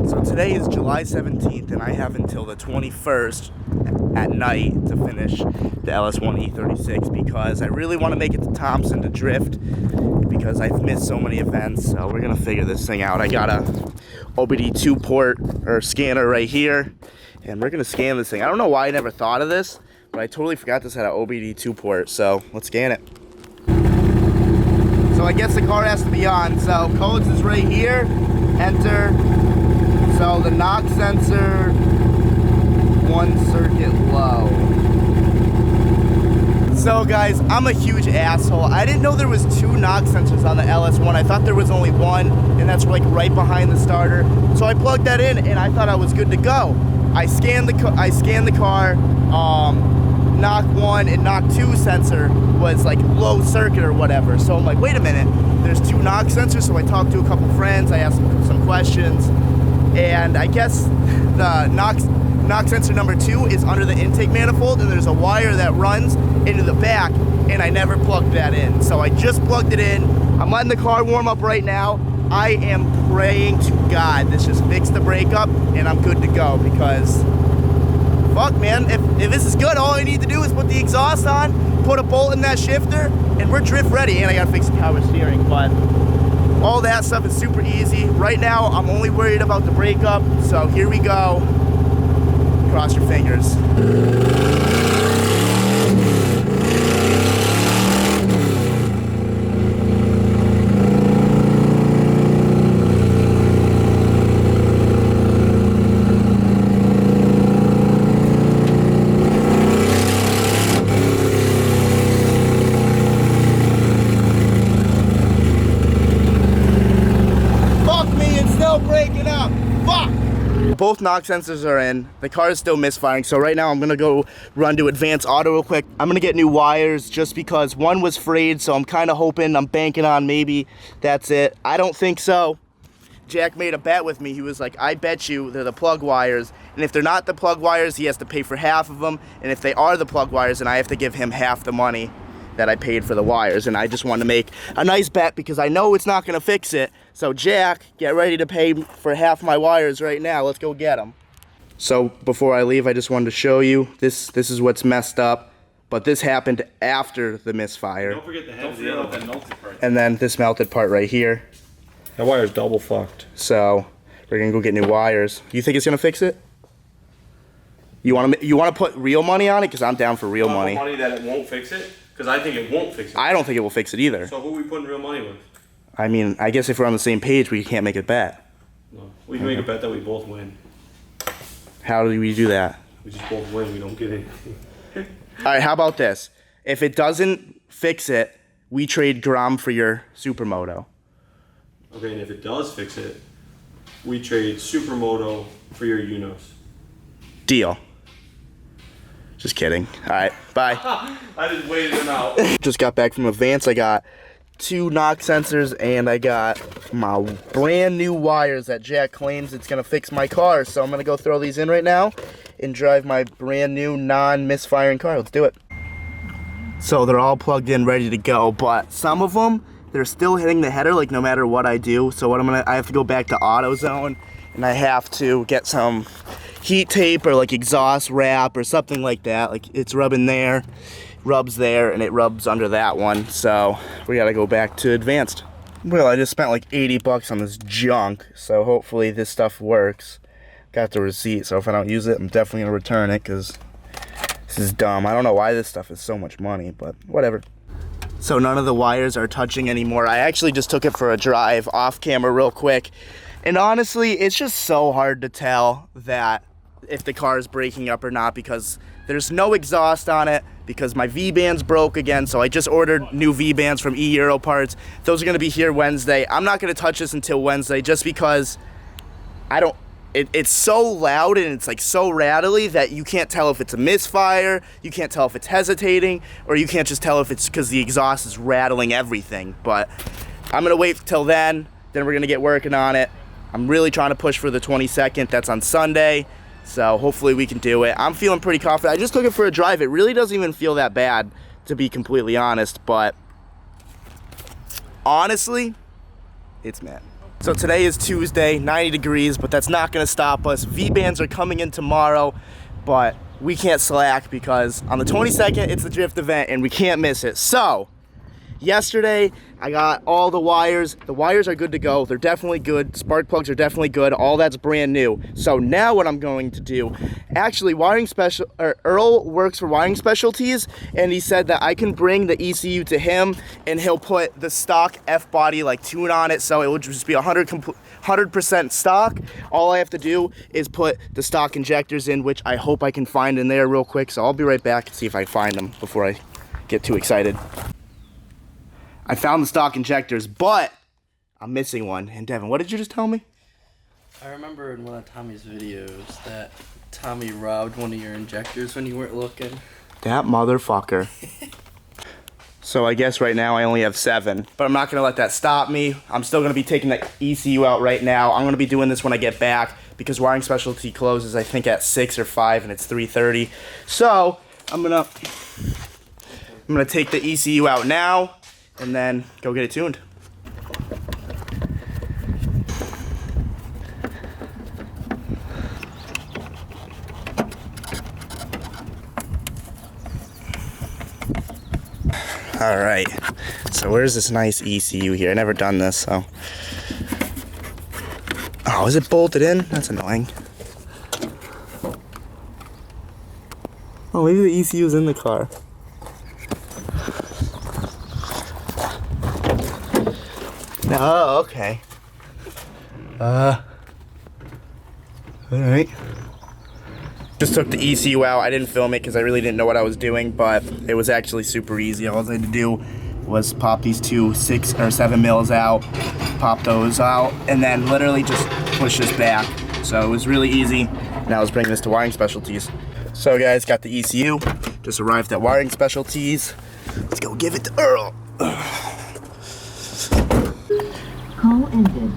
So today is July 17th and I have until the 21st at night to finish the LS1 E36 because I really want to make it to Thompson to drift because I've missed so many events. So we're gonna figure this thing out. I got a OBD2 port or scanner right here and we're gonna scan this thing. I don't know why I never thought of this, but I totally forgot this had an OBD2 port, so let's scan it. So I guess the car has to be on. So codes is right here, enter. So the knock sensor, 1 circuit low. So guys, I'm a huge asshole. I didn't know there was 2 knock sensors on the LS1. I thought there was only 1, and that's like right behind the starter. So I plugged that in and I thought I was good to go. I scanned the car, knock 1 and knock 2 sensor was like low circuit or whatever. So I'm like, wait a minute, there's 2 knock sensors. So I talked to a couple friends, I asked them some questions, and I guess the knock sensor number 2 is under the intake manifold, and there's a wire that runs into the back, and I never plugged that in. So I just plugged it in. I'm letting the car warm up right now. I am praying to God this just fixed the breakup and I'm good to go, because fuck man, if this is good, all I need to do is put the exhaust on, put a bolt in that shifter, and we're drift ready. And I gotta fix the power steering, but all that stuff is super easy. Right now, I'm only worried about the breakup, so here we go. Cross your fingers. Breaking up. Fuck! Both knock sensors are in. The car is still misfiring, so right now I'm gonna go run to Advanced Auto real quick. I'm gonna get new wires just because one was frayed, so I'm kind of hoping, I'm banking on maybe that's it. I don't think so. Jack made a bet with me. He was like, I bet you they're the plug wires, and if they're not the plug wires, he has to pay for half of them, and if they are the plug wires, then I have to give him half the money that I paid for the wires. And I just want to make a nice bet because I know it's not going to fix it. So Jack, get ready to pay for half my wires right now. Let's go get them. So before I leave, I just wanted to show you this is what's messed up, but this happened after the misfire. Don't forget the head of that melted part. And then this melted part right here. That wire's double fucked. So we're gonna go get new wires. You think it's gonna fix it? You want to put real money on it? Because I'm down for real money. Money that it won't fix it? Because I think it won't fix it. I don't think it will fix it either. So who are we putting real money with? I mean, I guess if we're on the same page, we can't make a bet. No, we can make a bet that we both win. How do we do that? We just both win, we don't get anything. Alright, how about this? If it doesn't fix it, we trade Grom for your Supermoto. Okay, and if it does fix it, we trade Supermoto for your Unos. Deal. Just kidding. Alright, bye. I just waited him out. Just got back from Advance. I got 2 knock sensors and I got my brand new wires that Jack claims it's gonna fix my car. So I'm gonna go throw these in right now and drive my brand new non-misfiring car. Let's do it. So they're all plugged in, ready to go, but some of them, they're still hitting the header like no matter what I do. So what I have to go back to AutoZone and I have to get some heat tape or like exhaust wrap or something like that. Like it's rubbing there, rubs there, and it rubs under that one. So we gotta go back to Advanced. Well, I just spent like 80 bucks on this junk, so hopefully this stuff works. Got the receipt, so if I don't use it, I'm definitely gonna return it because this is dumb. I don't know why this stuff is so much money, but whatever. So none of the wires are touching anymore. I actually just took it for a drive off camera real quick. And honestly, it's just so hard to tell that if the car is breaking up or not because there's no exhaust on it, because my V-bands broke again. So I just ordered new V-bands from E-Euro Parts. Those are gonna be here Wednesday. I'm not gonna touch this until Wednesday just because it's so loud and it's like so rattly that you can't tell if it's a misfire, you can't tell if it's hesitating, or you can't just tell if it's because the exhaust is rattling everything. But I'm gonna wait till then we're gonna get working on it. I'm really trying to push for the 22nd, that's on Sunday. So hopefully we can do it. I'm feeling pretty confident. I just took it for a drive. It really doesn't even feel that bad, to be completely honest, but honestly, it's mad. So today is Tuesday, 90 degrees, but that's not gonna stop us. V-bands are coming in tomorrow, but we can't slack because on the 22nd, it's the drift event and we can't miss it. So, yesterday, I got all the wires. The wires are good to go. They're definitely good. Spark plugs are definitely good. All that's brand new. So now what I'm going to do, actually Earl works for Wiring Specialties, and he said that I can bring the ECU to him and he'll put the stock F-body like tune on it, so it will just be 100% stock. All I have to do is put the stock injectors in, which I hope I can find in there real quick. So I'll be right back and see if I find them before I get too excited. I found the stock injectors, but I'm missing one. And Devin, what did you just tell me? I remember in one of Tommy's videos that Tommy robbed one of your injectors when you weren't looking. That motherfucker. So I guess right now I only have 7, but I'm not gonna let that stop me. I'm still gonna be taking the ECU out right now. I'm gonna be doing this when I get back because Wiring Specialty closes, I think, at 6 or 5, and it's 3:30. So I'm gonna take the ECU out now and then go get it tuned. All right, so where's this nice ECU here? I never done this, so. Oh, is it bolted in? That's annoying. Oh, maybe the ECU's in the car. Oh, okay. All right. Just took the ECU out. I didn't film it because I really didn't know what I was doing, but it was actually super easy. All I had to do was pop these two 6 or 7 mils out, pop those out, and then literally just push this back. So it was really easy. Now let's bring this to Wiring Specialties. So guys, got the ECU. Just arrived at Wiring Specialties. Let's go give it to Earl. Call ended.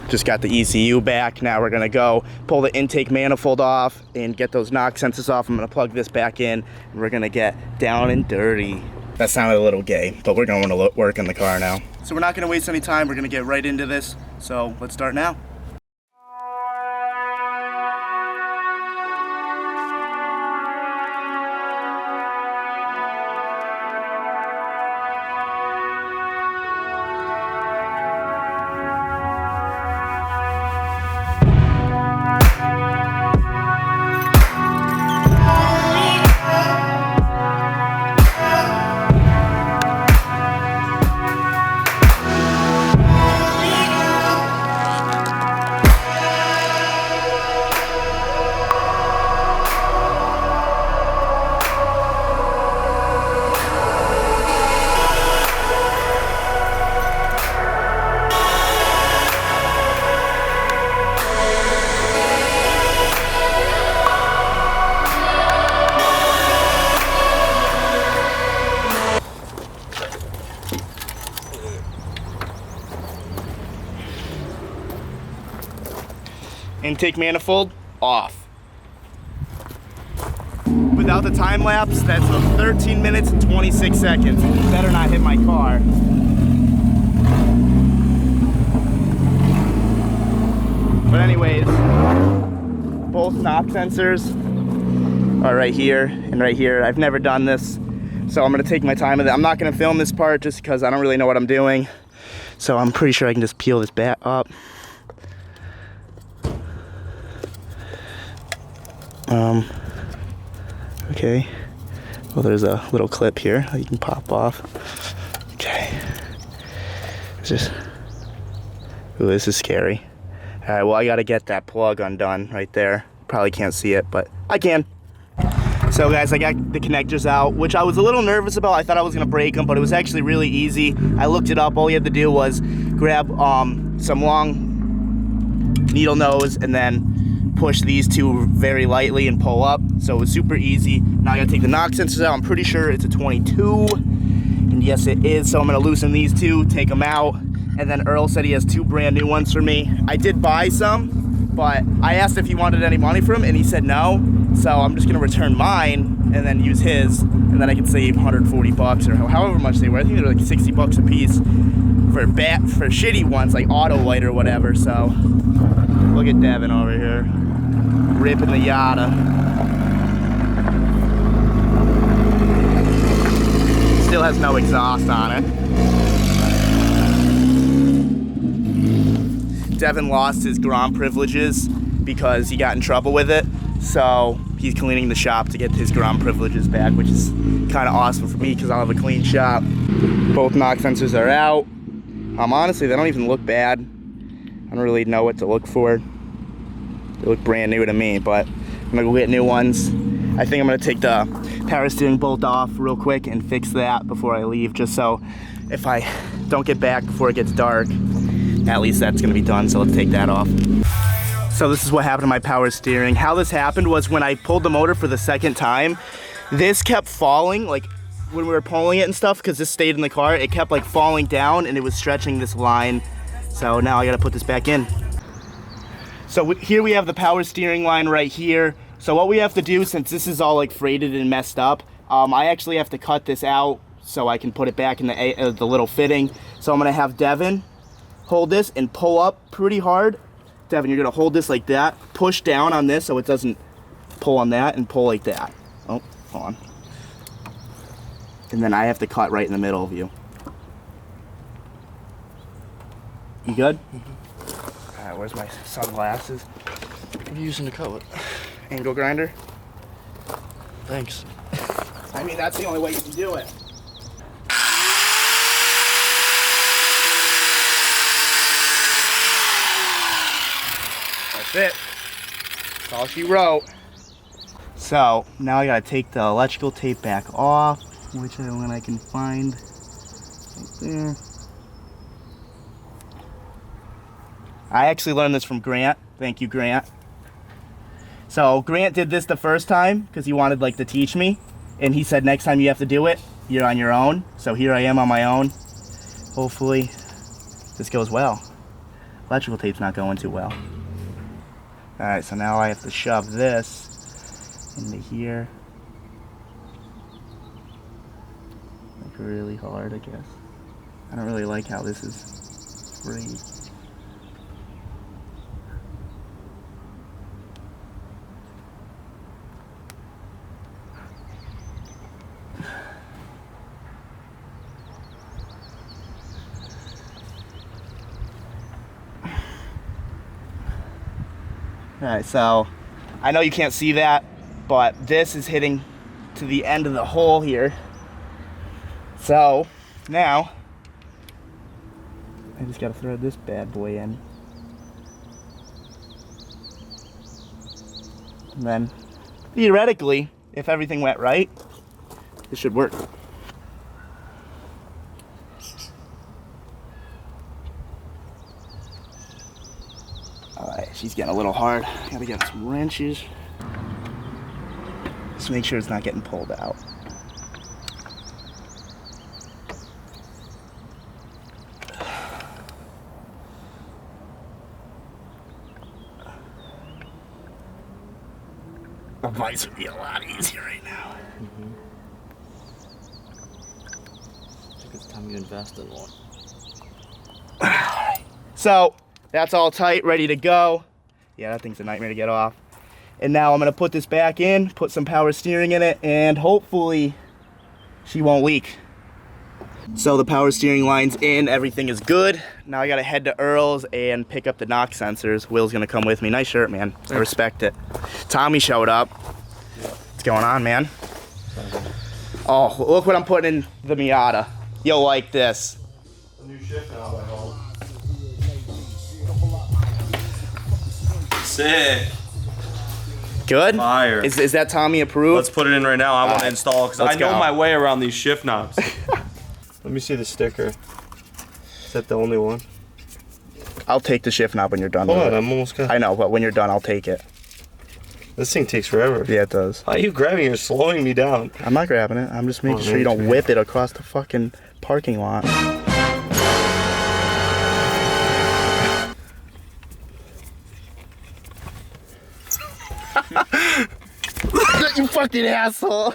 Just got the ECU back. Now we're gonna go pull the intake manifold off and get those knock sensors off. I'm gonna plug this back in and we're gonna get down and dirty. That sounded a little gay, but we're going to work in the car now. So we're not gonna waste any time. We're gonna get right into this. So let's start now. Intake manifold off. Without the time lapse, that's 13 minutes and 26 seconds. Better not hit my car. But anyways, both knock sensors are right here and right here. I've never done this, so I'm gonna take my time with it. I'm not gonna film this part just because I don't really know what I'm doing. So I'm pretty sure I can just peel this back up. Okay, well, there's a little clip here that you can pop off. Okay, it's just, ooh, this is scary. All right, well, I gotta get that plug undone right there. Probably can't see it, but I can. So guys, I got the connectors out, which I was a little nervous about. I thought I was gonna break them, but it was actually really easy. I looked it up. All you had to do was grab some long needle nose and then push these two very lightly and pull up. So it was super easy. Now I gotta take the knock sensors out. I'm pretty sure it's a 22, and yes it is. So I'm gonna loosen these two, take them out, and then Earl said he has 2 brand new ones for me. I did buy some, but I asked if he wanted any money for them, and he said no. So I'm just gonna return mine and then use his, and then I can save 140 bucks or however much they were. I think they were like 60 bucks a piece. for shitty ones like auto light or whatever. So look at Devin over here ripping the Miata. Still has no exhaust on it. Devin lost his Grand privileges because he got in trouble with it. So he's cleaning the shop to get his Grand privileges back, which is kind of awesome for me because I'll have a clean shop. Both knock sensors are out. Honestly, they don't even look bad. I don't really know what to look for. They look brand new to me, but I'm gonna go get new ones. I think I'm gonna take the power steering bolt off real quick and fix that before I leave, just so if I don't get back before it gets dark, at least that's gonna be done. So let's take that off. So this is what happened to my power steering. How this happened was when I pulled the motor for the second time, this kept falling, like when we were pulling it and stuff, because this stayed in the car, it kept like falling down and it was stretching this line. So now I gotta put this back in. So here we have the power steering line right here. So what we have to do, since this is all like freighted and messed up, I actually have to cut this out so I can put it back in the little fitting. So I'm gonna have Devin hold this and pull up pretty hard. Devin, you're gonna hold this like that, push down on this so it doesn't pull on that, and pull like that. Oh, hold on. And then I have to cut right in the middle of you. You good? Mm-hmm. All right, where's my sunglasses? What are you using to cut it? Angle grinder. Thanks. I mean, that's the only way you can do it. That's it. That's all she wrote. So now I gotta take the electrical tape back off, which when I can find right there. I actually learned this from Grant. Thank you, Grant. So Grant did this the first time because he wanted like to teach me, and he said next time you have to do it, you're on your own. So here I am on my own. Hopefully this goes well. Electrical tape's not going too well. All right, so now I have to shove this into here. Like really hard, I guess. I don't really like how this is free. Alright, so I know you can't see that, but this is hitting to the end of the hole here. So now I just gotta throw this bad boy in. And then theoretically, if everything went right, this should work. Alright, she's getting a little hard. Gotta get some wrenches. Just make sure it's not getting pulled out. The vice would be a lot easier right now. I think it's time you invest in one. So that's all tight, ready to go. Yeah, that thing's a nightmare to get off. And now I'm gonna put this back in, put some power steering in it, and hopefully she won't leak. So the power steering line's in, everything is good. Now I gotta head to Earl's and pick up the knock sensors. Will's gonna come with me. Nice shirt, man. I respect it. Tommy showed up. What's going on, man? Oh, look what I'm putting in the Miata. You'll like this. A new shift now, I hope. Sick. Good? Fire. Is that Tommy approved? Let's put it in right now. I want to right. install because I Let's know go. my way around these shift knobs. Let me see the sticker. Is that the only one? I'll take the shift knob when you're done Hold with on, it. I'm almost got. I know, but when you're done, I'll take it. This thing takes forever. Yeah, it does. Why are you grabbing it? You're slowing me down. I'm not grabbing it. I'm just making sure you don't whip it across the fucking parking lot. You fucking asshole.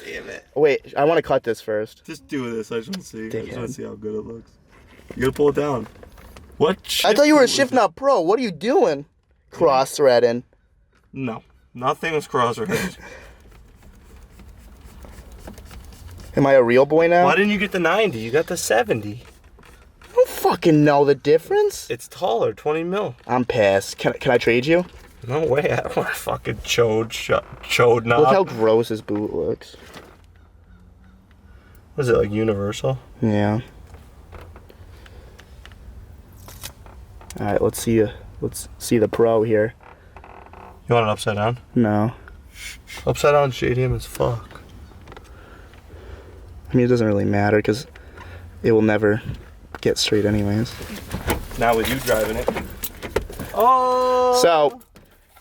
Damn it. Wait, I want to cut this first. Just do this. I just want to see. I just Dickhead. want to see how good it looks. You gotta pull it down. What? I thought you were a Shift Knob Pro. What are you doing? Cross-threading. No, nothing was cross-threaded. Am I a real boy now? Why didn't you get the 90? You got the 70. I don't fucking know the difference. It's taller, 20 mil. I'm pissed. Can I trade you? No way, I don't want a fucking chode knob. Look how gross his boot looks. Was it like universal? Yeah. All right, let's see the Pro here. You want it upside down? No. Upside down shadium as fuck. I mean, it doesn't really matter because it will never get straight anyways. Not with you driving it. Oh! So,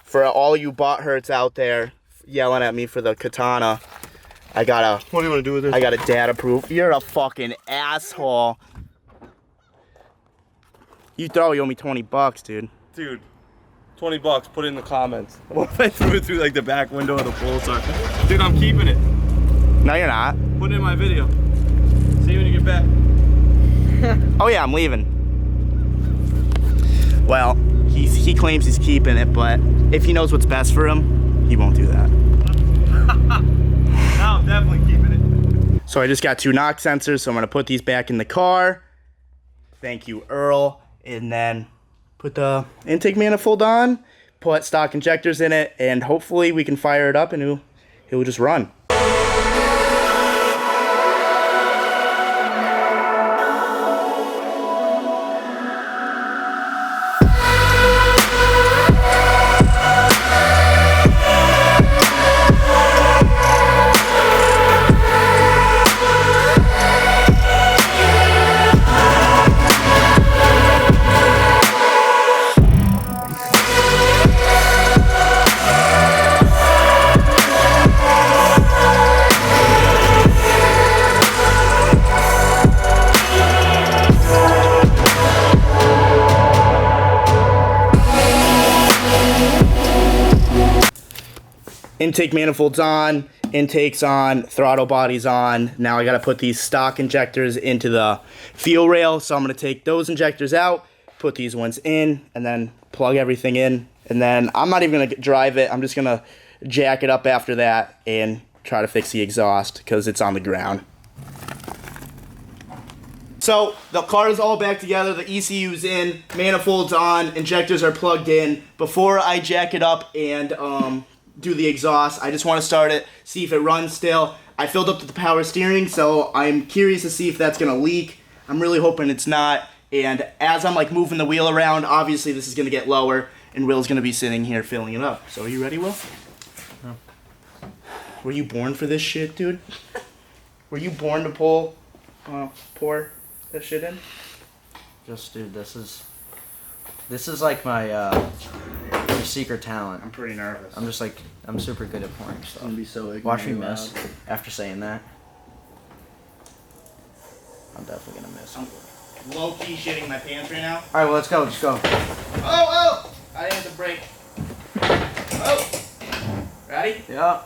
for all you bot hurts out there yelling at me for the Katana, I got What do you want to do with this? a data proof. You're a fucking asshole. You owe me $20, dude. Dude, $20, put it in the comments. What if I threw it through like the back window of the pool? Dude, I'm keeping it. No, you're not. Put it in my video. See you when you get back. Oh yeah, I'm leaving. Well, he claims he's keeping it, but if he knows what's best for him, he won't do that. Now I'm definitely keeping it. So I just got 2 knock sensors, so I'm gonna put these back in the car. Thank you, Earl. And then put the intake manifold on, put stock injectors in it, and hopefully we can fire it up and it will just run. Intake manifold's on, intake's on, throttle body's on. Now I gotta put these stock injectors into the fuel rail, so I'm gonna take those injectors out, put these ones in, and then plug everything in. And then I'm not even gonna drive it, I'm just gonna jack it up after that and try to fix the exhaust because it's on the ground. So the car is all back together, the ECU's in, manifold's on, injectors are plugged in. Before I jack it up and do the exhaust, I just want to start it, see if it runs still. I filled up the power steering, so I'm curious to see if that's gonna leak. I'm really hoping it's not. And as I'm like moving the wheel around, obviously this is gonna get lower, and Will's gonna be sitting here filling it up. So are you ready, Will? No. Were you born for this shit, dude? Were you born to pour this shit in? Just, dude, this is like my secret talent. I'm pretty nervous. I'm super good at pouring stuff. I'm gonna be so ignorant. Watch me miss after saying that. I'm definitely gonna miss. I'm low-key shitting my pants right now. Alright, well, let's go. Let's go. Oh! I didn't hit the brake. Oh! Ready? Yeah.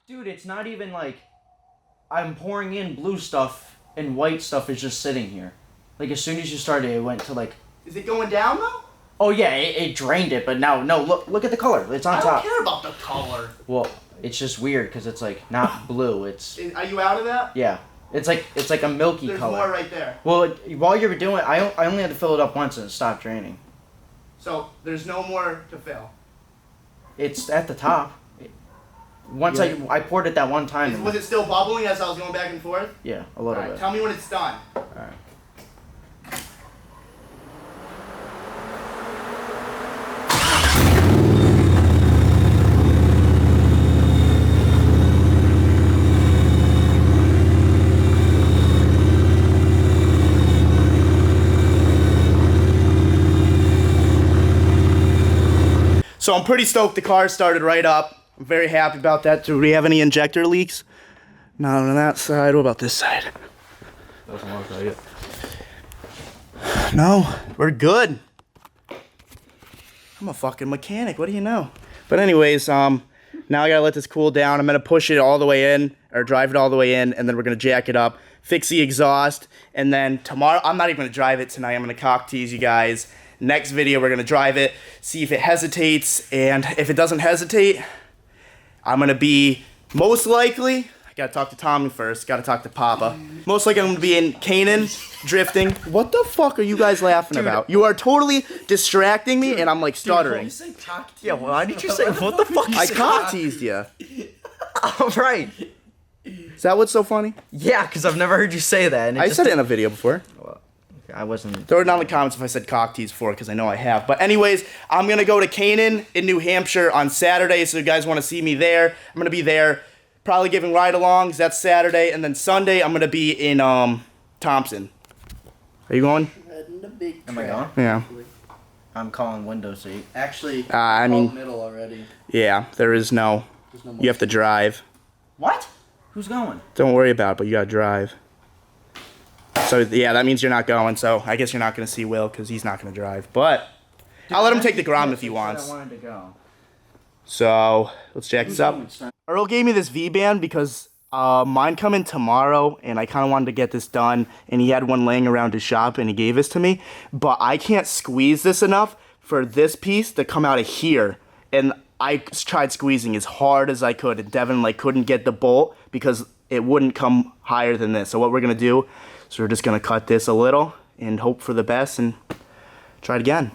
Dude, it's not even like I'm pouring in blue stuff and white stuff is just sitting here. Like as soon as you started, it went to like. Is it going down though? Oh yeah, it drained it, but now no. Look at the color. It's on top. I don't care about the color. Well, it's just weird because it's like not blue. It's. Are you out of that? Yeah, it's like a milky There's color. more right there. Well, while you were doing it, I only had to fill it up once and it stopped draining. So there's no more to fill. It's at the top. Once Yeah. I poured it that one time. Was it still bubbling as I was going back and forth? Yeah, a little Alright, bit. tell me when it's done. Alright. I'm pretty stoked the car started right up. I'm very happy about that. Do we have any injector leaks? Not on that side. What about this side? Doesn't look like it. No, we're good. I'm a fucking mechanic. What do you know? But anyways, now I gotta let this cool down. I'm gonna push it all the way in, or drive it all the way in, and then we're gonna jack it up, fix the exhaust, and then tomorrow, I'm not even gonna drive it tonight. I'm gonna cock tease you guys. Next video, we're gonna drive it, see if it hesitates, and if it doesn't hesitate, I'm gonna be most likely. I gotta talk to Tommy first. Gotta talk to Papa. Most likely I'm gonna be in Canaan, drifting. What the fuck are you guys laughing about? You are totally distracting me, and I'm like stuttering. Yeah, why did you say what the fuck? I cock teased you. All right. Is that what's so funny? Yeah, because I've never heard you say that. And I said it in a video before. I wasn't. Throw it down in the comments if I said cock tease before, because I know I have. But anyways, I'm gonna go to Canaan in New Hampshire on Saturday, so you guys want to see me there. I'm gonna be there. Probably giving ride-alongs, that's Saturday, and then Sunday I'm gonna be in Thompson. Are you going? Am I going? Yeah. I'm calling window seat. Actually, I mean, middle already. yeah, there's no There's no you have to drive. What? Who's going? Don't worry about it, but you gotta drive. So yeah, that means you're not going, so I guess you're not gonna see Will, because he's not gonna drive. But I'll let him take the Grom if he wants. I wanted to go. So let's jack this up. Earl gave me this V-band because mine come in tomorrow, and I kind of wanted to get this done, and he had one laying around his shop, and he gave this to me. But I can't squeeze this enough for this piece to come out of here, and I tried squeezing as hard as I could, and Devin like couldn't get the bolt because it wouldn't come higher than this. So what we're gonna do is we're just gonna cut this a little and hope for the best and try it again.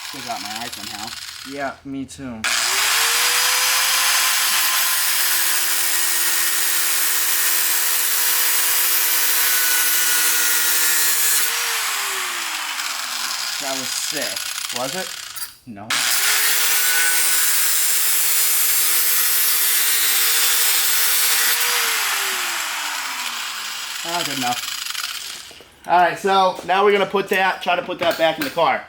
Still got my eye somehow. Yeah, me too. That was sick. Was it? No. Oh, good enough. Alright, so now we're gonna try to put that back in the car.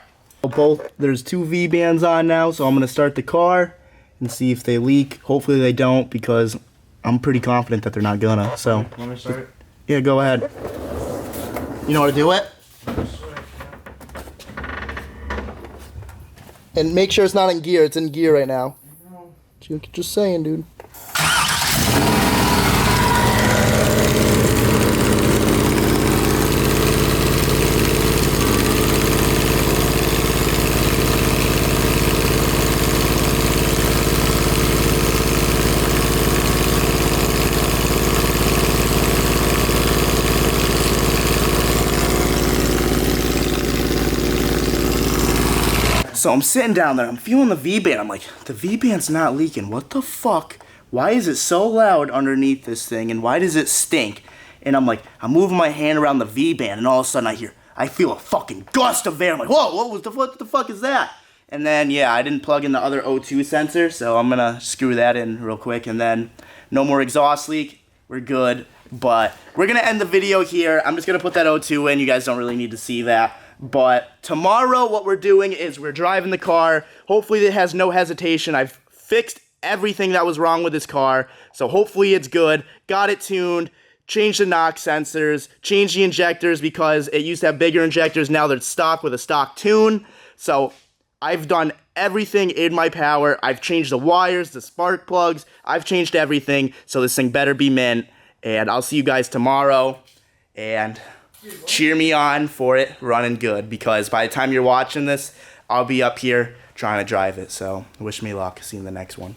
There's two V-bands on now, so I'm gonna start the car and see if they leak. Hopefully they don't, because I'm pretty confident that they're not gonna, so. Want me to start it? Yeah, go ahead. You know how to do it? And make sure it's not in gear. It's in gear right now. Just saying, dude. So I'm sitting down there, I'm feeling the V-band. I'm like, the V-band's not leaking. What the fuck? Why is it so loud underneath this thing, and why does it stink? And I'm like, I'm moving my hand around the V-band, and all of a sudden I feel a fucking gust of air. I'm like, whoa, what the fuck is that? And then, yeah, I didn't plug in the other O2 sensor, so I'm gonna screw that in real quick, and then no more exhaust leak. We're good, but we're gonna end the video here. I'm just gonna put that O2 in. You guys don't really need to see that. But tomorrow what we're doing is we're driving the car. Hopefully it has no hesitation. I've fixed everything that was wrong with this car, so hopefully it's good. Got it tuned, changed the knock sensors, changed the injectors because it used to have bigger injectors. Now they're stock with a stock tune. So I've done everything in my power. I've changed the wires, the spark plugs. I've changed everything, so this thing better be mint. And I'll see you guys tomorrow. And cheer me on for it running good, because by the time you're watching this, I'll be up here trying to drive it. So wish me luck. See you in the next one.